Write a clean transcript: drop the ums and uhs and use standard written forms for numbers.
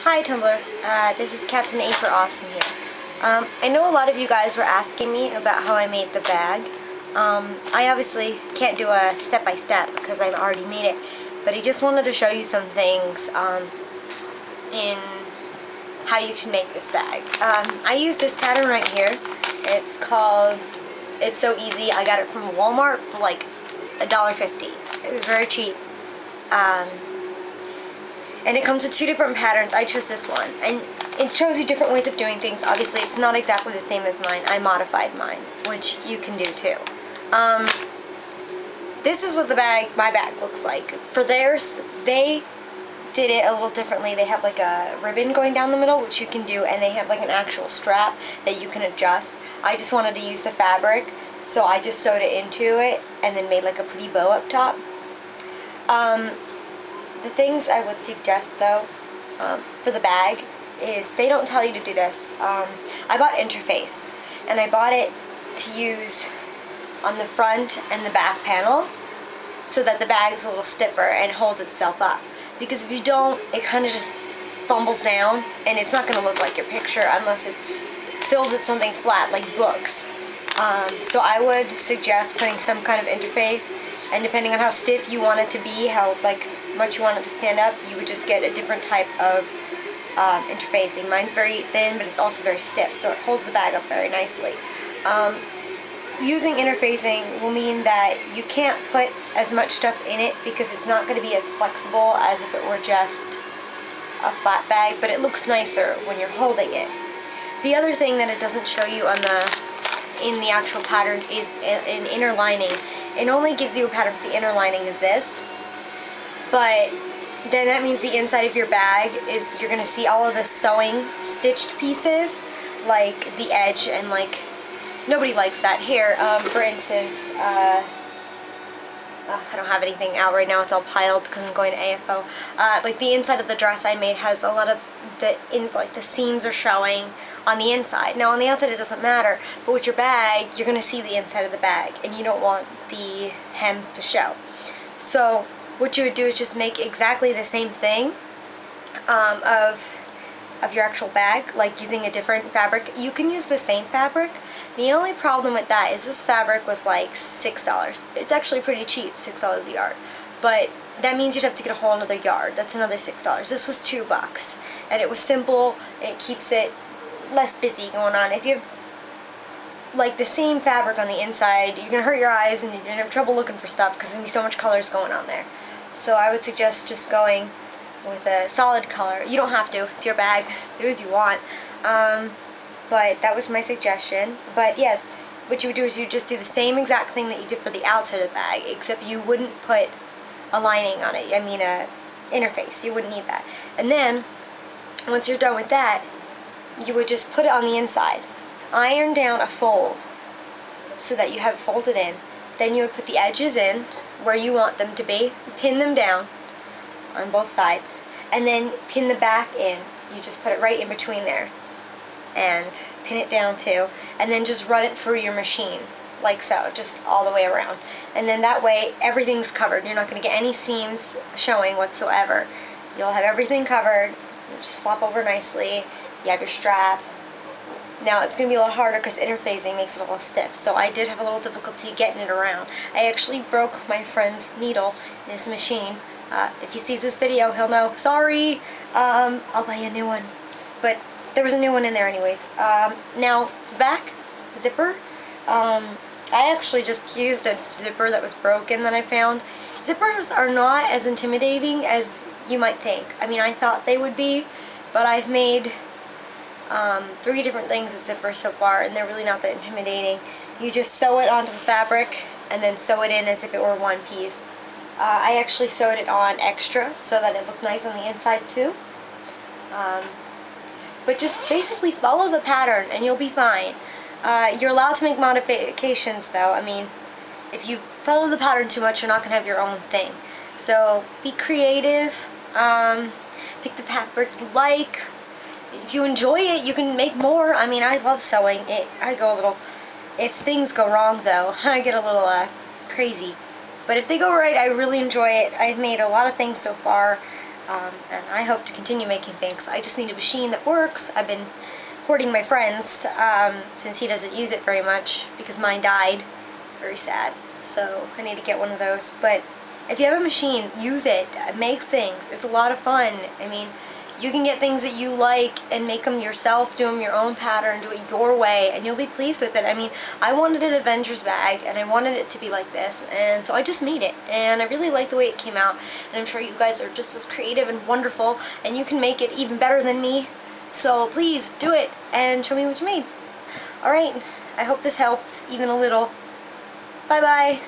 Hi Tumblr, this is Captain A for Awesome here. I know a lot of you guys were asking me about how I made the bag. I obviously can't do a step-by-step because I've already made it, but I just wanted to show you some things in how you can make this bag. I use this pattern right here. It's So Easy. I got it from Walmart for like $1.50. It was very cheap. And it comes with two different patterns. I chose this one. And it shows you different ways of doing things. Obviously, it's not exactly the same as mine. I modified mine, which you can do too. This is what my bag looks like. For theirs, they did it a little differently. They have like a ribbon going down the middle, which you can do, and they have like an actual strap that you can adjust. I just wanted to use the fabric, so I just sewed it into it and then made like a pretty bow up top. The things I would suggest though for the bag is they don't tell you to do this. I bought Interface, and I bought it to use on the front and the back panel so that the bag's a little stiffer and holds itself up. Because if you don't, it kind of just fumbles down and it's not going to look like your picture unless it's filled with something flat like books. So I would suggest putting some kind of interface, and depending on how stiff you want it to be, how much you want it to stand up, you would just get a different type of interfacing. Mine's very thin, but it's also very stiff, so it holds the bag up very nicely. Using interfacing will mean that you can't put as much stuff in it because it's not going to be as flexible as if it were just a flat bag, but it looks nicer when you're holding it. The other thing that it doesn't show you in the actual pattern is an inner lining. It only gives you a pattern for the inner lining of this, but then that means the inside of your bag is, you're going to see all of the sewing stitched pieces, like the edge, and like, nobody likes that. Here, for instance, I don't have anything out right now, it's all piled because I'm going to AFO. Like the inside of the dress I made has a lot of the seams are showing on the inside. Now on the outside it doesn't matter, but with your bag, you're going to see the inside of the bag, and you don't want the hems to show. So what you would do is just make exactly the same thing of your actual bag, like using a different fabric. You can use the same fabric. The only problem with that is this fabric was like $6. It's actually pretty cheap, $6 a yard. But that means you'd have to get a whole another yard. That's another $6. This was $2. And it was simple. It keeps it less busy going on. If you have like the same fabric on the inside, you're going to hurt your eyes and you're going to have trouble looking for stuff because there's going to be so much colors going on there. So I would suggest just going with a solid color. You don't have to. It's your bag. Do as you want. But that was my suggestion. But yes, what you would do is you just do the same exact thing that you did for the outside of the bag, except you wouldn't put a lining on it. I mean a interface. You wouldn't need that. And then, once you're done with that, you would just put it on the inside. Iron down a fold so that you have it folded in. Then you would put the edges in where you want them to be. Pin them down on both sides, and then pin the back in. You just put it right in between there and pin it down too, and then just run it through your machine like so, just all the way around. And then that way everything's covered. You're not going to get any seams showing whatsoever. You'll have everything covered. You just flop over nicely. You have your strap. Now it's going to be a little harder because interfacing makes it a little stiff, so I did have a little difficulty getting it around. I actually broke my friend's needle in his machine. If he sees this video, he'll know. Sorry! I'll buy you a new one. But there was a new one in there anyways. Now, the back zipper, I actually just used a zipper that was broken that I found. Zippers are not as intimidating as you might think. I mean, I thought they would be, but I've made 3 different things with zippers so far, and they're really not that intimidating. You just sew it onto the fabric and then sew it in as if it were one piece. I actually sewed it on extra so that it looked nice on the inside too. But just basically follow the pattern and you'll be fine. You're allowed to make modifications though. I mean, if you follow the pattern too much, you're not going to have your own thing. So be creative. Pick the fabric you like. If you enjoy it, you can make more. I mean, I love sewing. I go a little... If things go wrong though, I get a little crazy. But if they go right, I really enjoy it. I've made a lot of things so far. and I hope to continue making things. I just need a machine that works. I've been hoarding my friend's since he doesn't use it very much because mine died. It's very sad. So I need to get one of those. But if you have a machine, use it. Make things. It's a lot of fun. I mean, you can get things that you like and make them yourself, do them your own pattern, do it your way, and you'll be pleased with it. I mean, I wanted an Avengers bag, and I wanted it to be like this, and so I just made it, and I really like the way it came out, and I'm sure you guys are just as creative and wonderful, and you can make it even better than me, so please do it, and show me what you made. Alright, I hope this helped, even a little. Bye-bye.